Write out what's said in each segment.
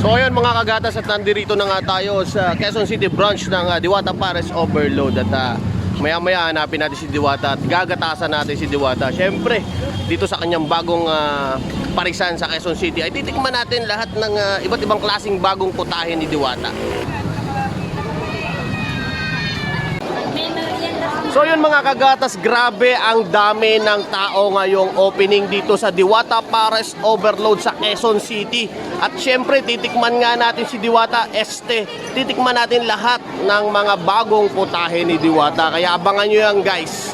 So ayun mga kagatas, at nandito na nga tayo sa Quezon City branch ng Diwata Pares Overload. At maya-maya hanapin natin si Diwata at gagatasan natin si Diwata. Siyempre, dito sa kanyang bagong parisan sa Quezon City ay titikman natin lahat ng iba't ibang klaseng bagong putahe ni Diwata. So yun mga kagatas, grabe ang dami ng tao ngayong opening dito sa Diwata Pares Overload sa Quezon City. At syempre titikman nga natin si Diwata titikman natin lahat ng mga bagong putahe ni Diwata. Kaya abangan nyo yan guys.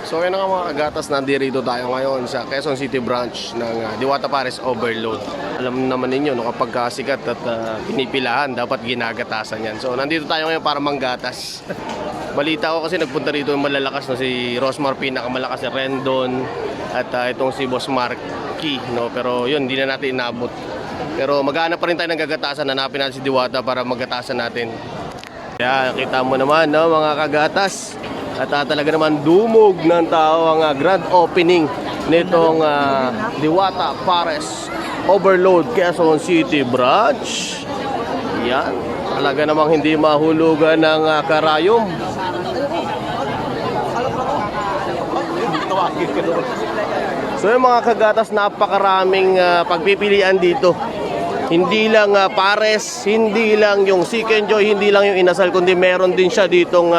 So yun nga mga kagatas, nandito tayo ngayon sa Quezon City branch ng Diwata Pares Overload. Alam naman ninyo, no, kapag sikat at pinipilahan, dapat ginagatasan yan. So nandito tayo ngayon para manggatas. Balita ko kasi nagpunta rito yung malalakas na si Rosmar, pinakamalakas si Rendon, at itong si Boss Marky, no? Pero yun, hindi na natin inabot. Pero maghanap pa rin tayo ng gagatasan. Hanapin natin si Diwata para maggatasan natin. Kaya kita mo naman, no, mga kagatas. At talaga naman dumog ng tao ang grand opening nitong Diwata Pares Overload Quezon City branch. Yan, talaga namang hindi mahulugan ng karayom. So yung mga kagatas, napakaraming pagpipilian dito. Hindi lang pares, hindi lang yung chicken joy, hindi lang yung inasal, kundi meron din siya ditong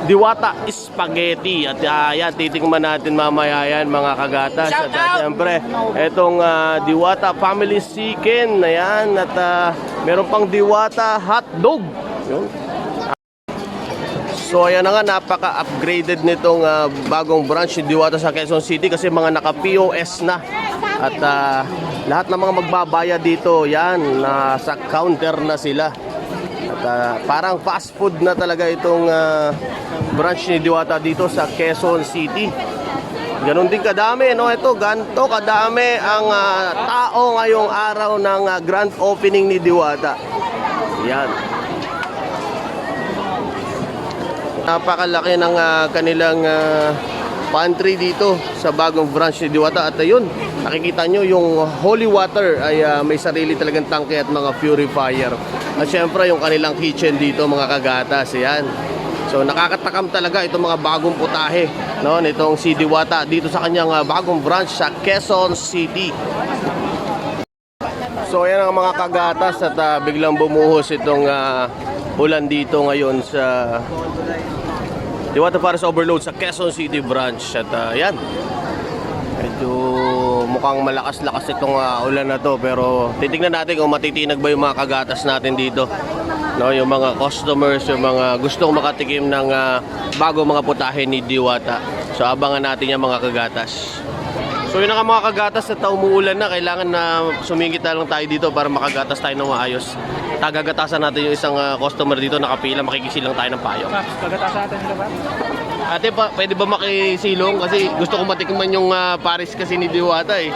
Diwata Spaghetti. At yan, titikman natin mamaya yan mga kagatas. At siyempre, itong Diwata Family Chicken. Ayan, at meron pang Diwata Hotdog. Yun. So ayan na nga, napaka-upgraded nitong bagong branch ni Diwata sa Quezon City kasi mga naka-POS na. At lahat ng mga magbabayad dito, yan, nasa counter na sila. At parang fast food na talaga itong branch ni Diwata dito sa Quezon City. Ganon din kadami, no? Ito, ganto kadami ang tao ngayong araw ng grand opening ni Diwata. Yan. Napakalaki ng kanilang pantry dito sa bagong branch ni Diwata. At ayun, nakikita nyo yung holy water ay may sarili talagang tangke at mga purifier. At syempre yung kanilang kitchen dito mga kagatas. Ayan. So nakakatakam talaga itong mga bagong putahe, no, nitong si Diwata dito sa kanyang bagong branch sa Quezon City. So ayan ang mga kagatas, at biglang bumuhos itong ulan dito ngayon sa Diwata Pares Overload sa Quezon City branch. At yan, medyo mukhang malakas-lakas itong ulan na to, pero titignan natin kung matitinag ba yung mga kagatas natin dito, no, yung mga customers, yung mga gustong makatikim ng bagong mga putahe ni Diwata. So abangan natin yung mga kagatas. So yun na nga mga kagatas, at umuulan na, kailangan na sumingit na lang tayo dito para makagatas tayo ng maayos. Tagagatasan natin yung isang customer dito, nakapila, makikisilang tayo ng payo. Gagatasan natin nila ba? Ate, pwede ba makisilong? Kasi gusto ko matikman yung Paris kasi ni Diwata eh.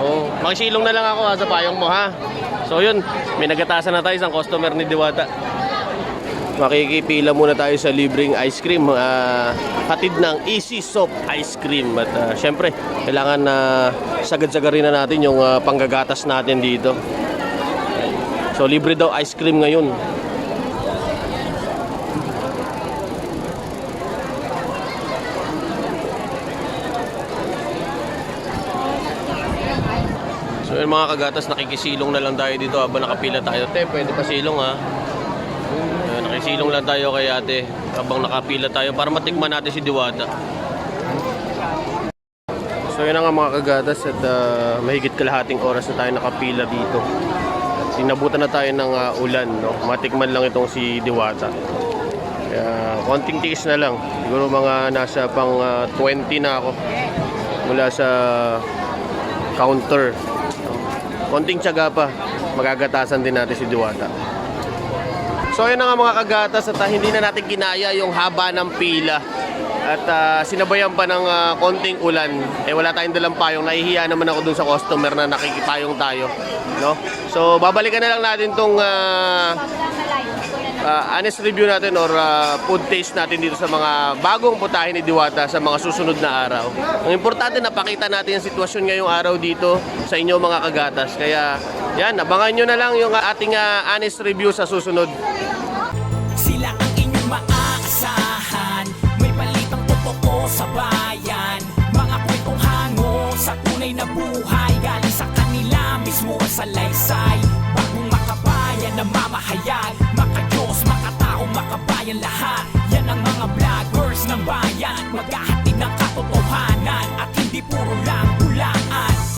Oh, makisilong na lang ako sa payong mo ha. So yun, may nagatasan na tayo isang customer ni Diwata. Makikipila muna tayo sa libreng ice cream, hatid ng Easy Soft Ice Cream. At syempre, kailangan sagad-sagarin na natin yung panggagatas natin dito. So libre daw ice cream ngayon. So yun mga kagatas, nakikisilong na lang tayo dito habang nakapila tayo. Te, pwede pa silong ha. Nakisilong lang tayo kay ate habang nakapila tayo para matikman natin si Diwata. So yun nga mga kagatas, at mahigit kalahating oras na tayo nakapila dito. Sinabutan na tayo ng ulan, no? Matikman lang itong si Diwata. Kaya konting tiis na lang. Siguro mga nasa pang 20 na ako mula sa counter. Konting tiyaga pa, magagatasan din natin si Diwata. So yun na nga mga kagatas, at hindi na natin kinaya yung haba ng pila. At sinabayan pa ng konting ulan. Eh wala tayong dalang payong. Nahihiya naman ako dun sa customer na nakikipayong tayo, no? So babalikan na lang natin tong honest review natin or food taste natin dito sa mga bagong putahe ni Diwata sa mga susunod na araw. Ang importante na pakita natin ang sitwasyon ngayong araw dito sa inyo mga kagatas. Kaya yan, abangan nyo na lang yung ating honest review sa susunod. Sila ang inyong maaasahan, may balitang totoo sa bayan. Mga kwentong hango sa tunay na buhay, galing sa kanila mismo ang salaysay. Bagong makabayan na mamahayag, makadiyos, makatao, makabayan lahat.